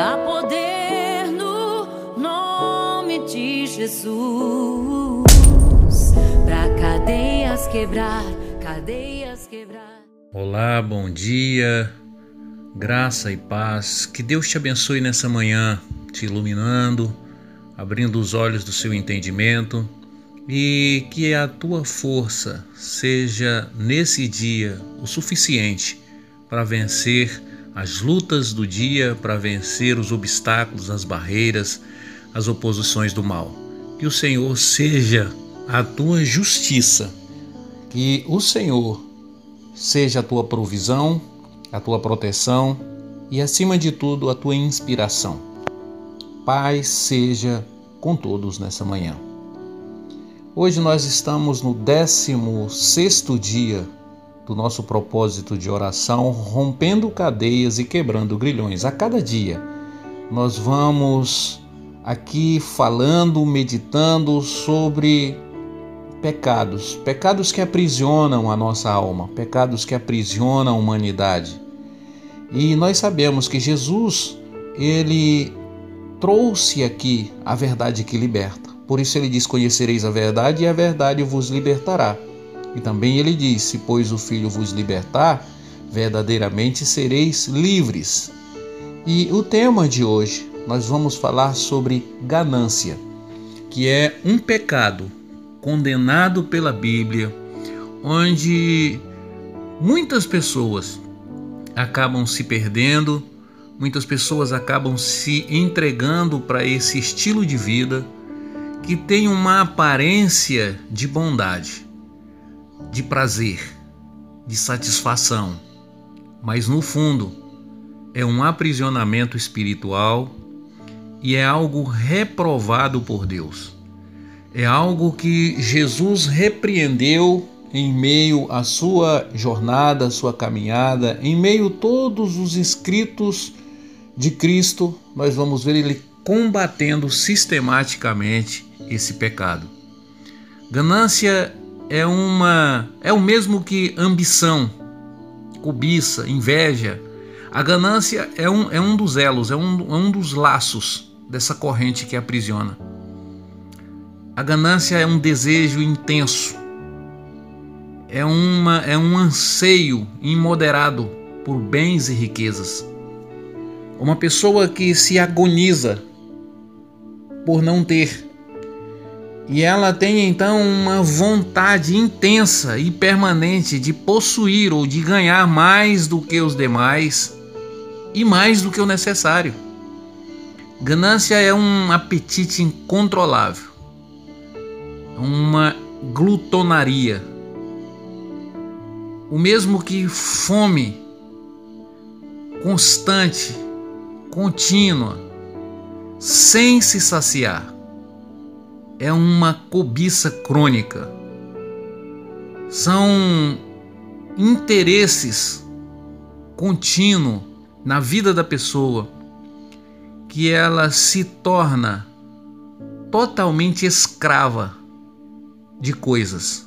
Há poder no nome de Jesus, pra cadeias quebrar, cadeias quebrar. Olá, bom dia, graça e paz. Que Deus te abençoe nessa manhã, te iluminando, abrindo os olhos do seu entendimento, e que a tua força seja nesse dia o suficiente para vencer as lutas do dia, para vencer os obstáculos, as barreiras, as oposições do mal. Que o Senhor seja a tua justiça, que o Senhor seja a tua provisão, a tua proteção e, acima de tudo, a tua inspiração. Paz seja com todos nessa manhã. Hoje nós estamos no 16º dia do nosso propósito de oração, rompendo cadeias e quebrando grilhões. A cada dia nós vamos aqui falando, meditando sobre pecados que aprisionam a nossa alma, pecados que aprisionam a humanidade. E nós sabemos que Jesus, ele trouxe aqui a verdade que liberta. Por isso ele diz: conhecereis a verdade e a verdade vos libertará. E também ele diz: se pois o Filho vos libertar, verdadeiramente sereis livres. E o tema de hoje, nós vamos falar sobre ganância, que é um pecado condenado pela Bíblia, onde muitas pessoas acabam se perdendo, muitas pessoas acabam se entregando para esse estilo de vida que tem uma aparência de bondade, de prazer, de satisfação, mas no fundo é um aprisionamento espiritual e é algo reprovado por Deus. É algo que Jesus repreendeu em meio à sua jornada, à sua caminhada, em meio a todos os escritos de Cristo. Nós vamos ver ele combatendo sistematicamente esse pecado. Ganância é o mesmo que ambição, cobiça, inveja. A ganância é um dos elos, é um dos laços dessa corrente que aprisiona. A ganância é um desejo intenso, é um anseio imoderado por bens e riquezas. Uma pessoa que se agoniza por não ter, e ela tem então uma vontade intensa e permanente de possuir ou de ganhar mais do que os demais e mais do que o necessário. Ganância é um apetite incontrolável, uma glutonaria, o mesmo que fome constante, contínua, sem se saciar. É uma cobiça crônica. São interesses contínuos na vida da pessoa que ela se torna totalmente escrava de coisas.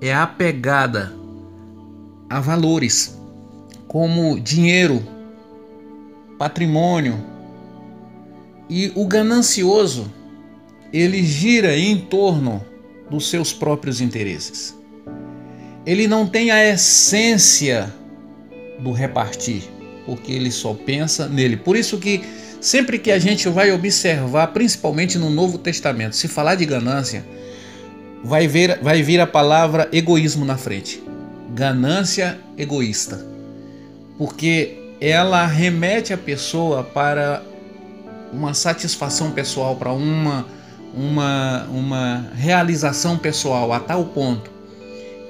É apegada a valores como dinheiro, patrimônio. E o ganancioso, ele gira em torno dos seus próprios interesses. Ele não tem a essência do repartir, porque ele só pensa nele. Por isso que sempre que a gente vai observar, principalmente no Novo Testamento, se falar de ganância, vai vir a palavra egoísmo na frente. Ganância egoísta. Porque ela remete a pessoa para uma satisfação pessoal, para uma realização pessoal, a tal ponto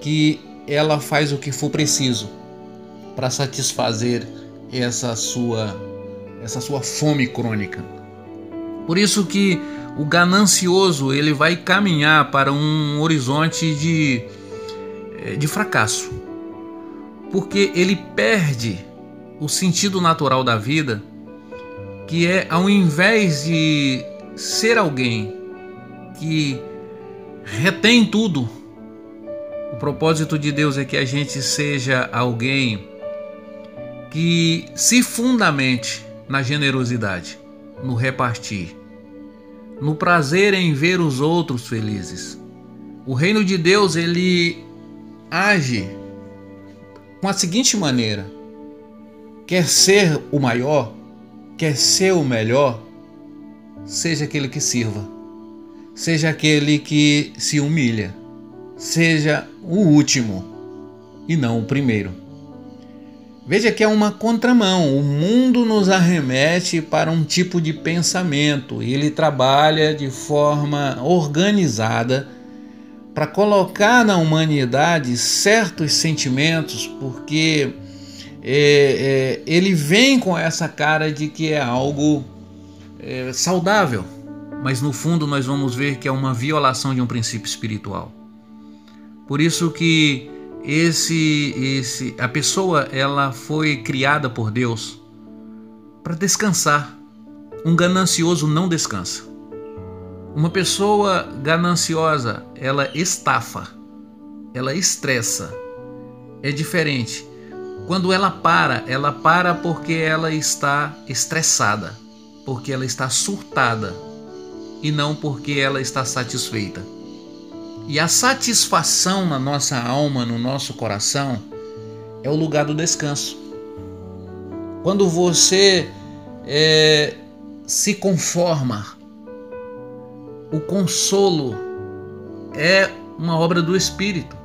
que ela faz o que for preciso para satisfazer essa sua fome crônica. Por isso que o ganancioso, ele vai caminhar para um horizonte de fracasso, porque ele perde o sentido natural da vida, que é, ao invés de ser alguém que retém tudo, o propósito de Deus é que a gente seja alguém que se fundamente na generosidade, no repartir, no prazer em ver os outros felizes. O reino de Deus, ele age com a seguinte maneira: quer ser o maior, quer ser o melhor, seja aquele que sirva, seja aquele que se humilha, seja o último e não o primeiro. Veja que é uma contramão. O mundo nos arremete para um tipo de pensamento e ele trabalha de forma organizada para colocar na humanidade certos sentimentos, porque ele vem com essa cara de que é algo saudável, mas no fundo nós vamos ver que é uma violação de um princípio espiritual. Por isso que a pessoa, ela foi criada por Deus para descansar. Um ganancioso não descansa. Uma pessoa gananciosa, ela estafa, ela estressa. É diferente. Quando ela para porque ela está estressada, porque ela está surtada e não porque ela está satisfeita. E a satisfação na nossa alma, no nosso coração, é o lugar do descanso. Quando você se conforma, o consolo é uma obra do Espírito.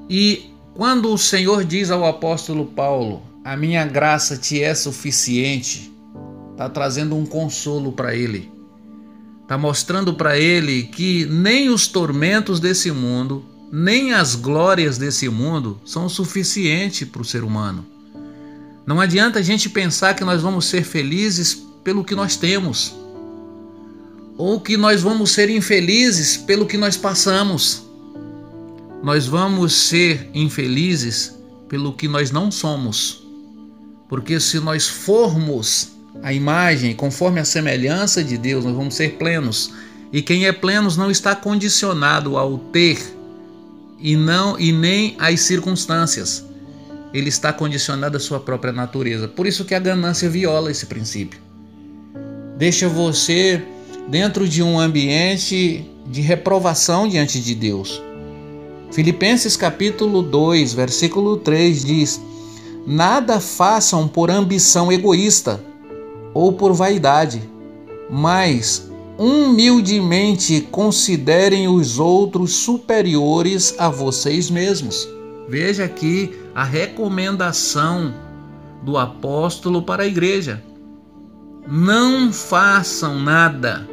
E quando o Senhor diz ao apóstolo Paulo: a minha graça te é suficiente, está trazendo um consolo para ele. Está mostrando para ele que nem os tormentos desse mundo, nem as glórias desse mundo são suficientes para o ser humano. Não adianta a gente pensar que nós vamos ser felizes pelo que nós temos, ou que nós vamos ser infelizes pelo que nós passamos. Nós vamos ser infelizes pelo que nós não somos. Porque se nós formos a imagem conforme a semelhança de Deus, nós vamos ser plenos. E quem é pleno não está condicionado ao ter e nem às circunstâncias. Ele está condicionado à sua própria natureza. Por isso que a ganância viola esse princípio. Deixa você dentro de um ambiente de reprovação diante de Deus. Filipenses capítulo 2, versículo 3 diz: nada façam por ambição egoísta ou por vaidade, mas humildemente considerem os outros superiores a vocês mesmos. Veja aqui a recomendação do apóstolo para a igreja. Não façam nada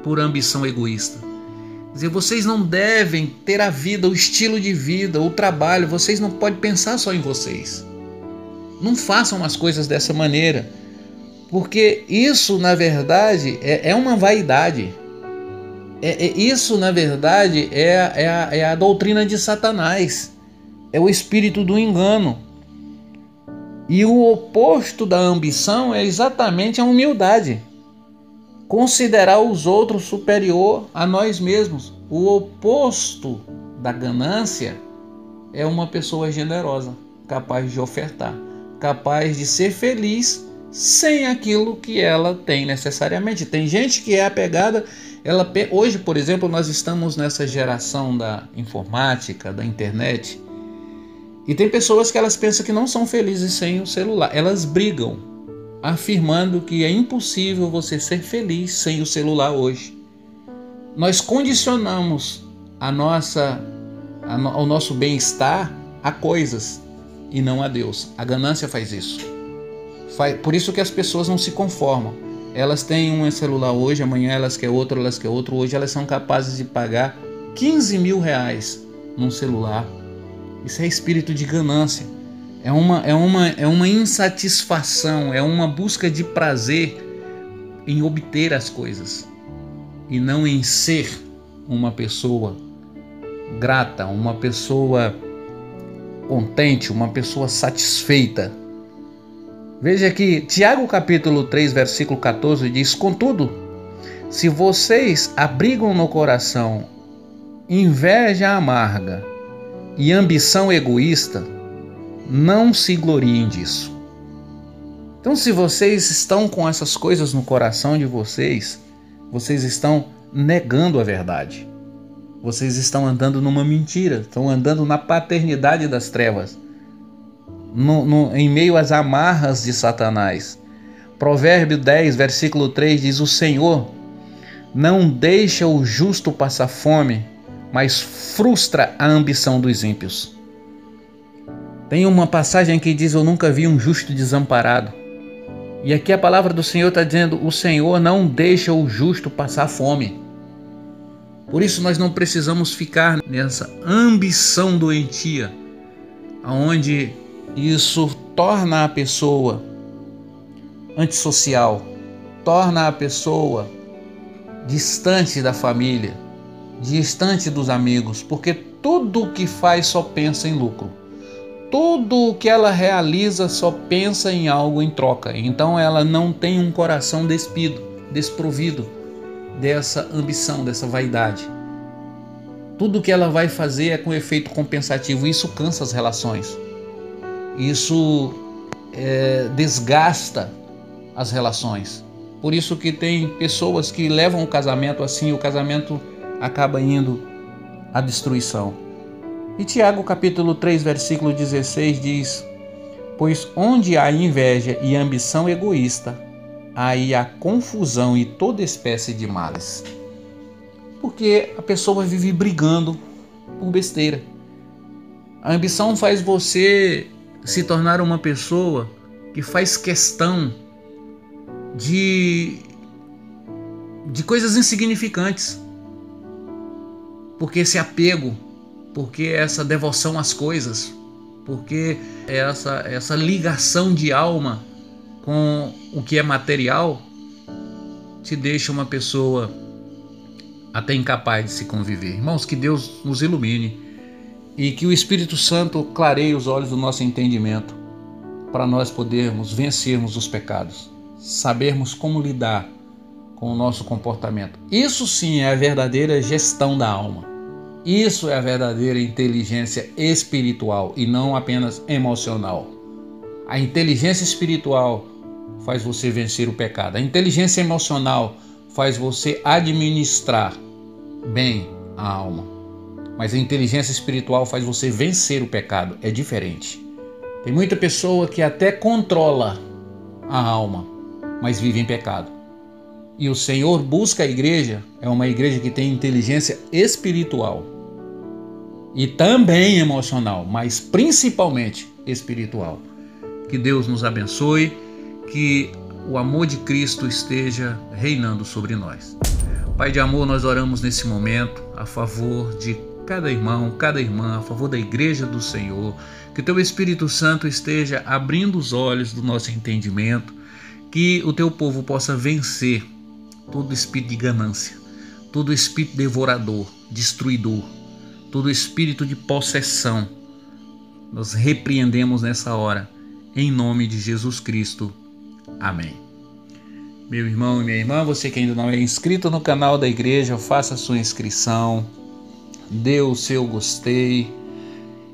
por ambição egoísta. Quer dizer, vocês não devem ter a vida, o estilo de vida, o trabalho. Vocês não podem pensar só em vocês. Não façam as coisas dessa maneira, porque isso, na verdade, é uma vaidade. Isso, na verdade, é a doutrina de Satanás. É o espírito do engano. E o oposto da ambição é exatamente a humildade. Considerar os outros superior a nós mesmos. O oposto da ganância é uma pessoa generosa, capaz de ofertar, capaz de ser feliz sem aquilo que ela tem necessariamente. Tem gente que é apegada. Hoje, por exemplo, nós estamos nessa geração da informática, da internet, e tem pessoas que elas pensam que não são felizes sem o celular. Elas brigam, afirmando que é impossível você ser feliz sem o celular hoje. Nós condicionamos o nosso bem-estar a coisas e não a Deus. A ganância faz isso. Por isso que as pessoas não se conformam. Elas têm um celular hoje, amanhã elas querem outro, Hoje elas são capazes de pagar 15 mil reais num celular. Isso é espírito de ganância. É uma insatisfação, é uma busca de prazer em obter as coisas e não em ser uma pessoa grata, uma pessoa contente, uma pessoa satisfeita. Veja que Tiago capítulo 3, versículo 14 diz: contudo, se vocês abrigam no coração inveja amarga e ambição egoísta, não se gloriem disso. Então, se vocês estão com essas coisas no coração de vocês, vocês estão negando a verdade. Vocês estão andando numa mentira, estão andando na paternidade das trevas, em meio às amarras de Satanás. Provérbio 10, versículo 3 diz: o Senhor não deixa o justo passar fome, mas frustra a ambição dos ímpios. Tem uma passagem que diz: eu nunca vi um justo desamparado. E aqui a palavra do Senhor está dizendo: o Senhor não deixa o justo passar fome. Por isso nós não precisamos ficar nessa ambição doentia, onde isso torna a pessoa antissocial, torna a pessoa distante da família, distante dos amigos, porque tudo o que faz só pensa em lucro. Tudo o que ela realiza só pensa em algo em troca. Então ela não tem um coração despido, desprovido dessa ambição, dessa vaidade. Tudo que ela vai fazer é com efeito compensativo. Isso cansa as relações. Isso desgasta as relações. Por isso que tem pessoas que levam o casamento assim, o casamento acaba indo à destruição. E Tiago capítulo 3, versículo 16 diz: pois onde há inveja e ambição egoísta, aí há confusão e toda espécie de males. Porque a pessoa vive brigando por besteira. A ambição faz você se tornar uma pessoa que faz questão de coisas insignificantes. Porque esse apego, porque essa devoção às coisas, porque essa ligação de alma com o que é material te deixa uma pessoa até incapaz de se conviver. Irmãos, que Deus nos ilumine e que o Espírito Santo clareie os olhos do nosso entendimento para nós podermos vencermos os pecados, sabermos como lidar com o nosso comportamento. Isso sim é a verdadeira gestão da alma. Isso é a verdadeira inteligência espiritual e não apenas emocional. A inteligência espiritual faz você vencer o pecado. A inteligência emocional faz você administrar bem a alma. Mas a inteligência espiritual faz você vencer o pecado. É diferente. Tem muita pessoa que até controla a alma, mas vive em pecado. E o Senhor busca a igreja, é uma igreja que tem inteligência espiritual. E também emocional, mas principalmente espiritual. Que Deus nos abençoe, que o amor de Cristo esteja reinando sobre nós. Pai de amor, nós oramos nesse momento a favor de cada irmão, cada irmã, a favor da igreja do Senhor. Que o Teu Espírito Santo esteja abrindo os olhos do nosso entendimento, que o Teu povo possa vencer todo espírito de ganância, todo espírito devorador, destruidor, todo espírito de possessão. Nós repreendemos nessa hora, em nome de Jesus Cristo. Amém. Meu irmão e minha irmã, você que ainda não é inscrito no canal da igreja, faça a sua inscrição, dê o seu gostei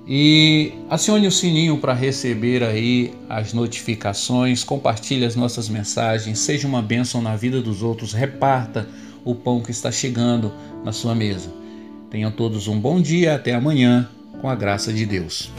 e acione o sininho para receber aí as notificações, compartilhe as nossas mensagens, seja uma bênção na vida dos outros, reparta o pão que está chegando na sua mesa. Tenham todos um bom dia, até amanhã, com a graça de Deus.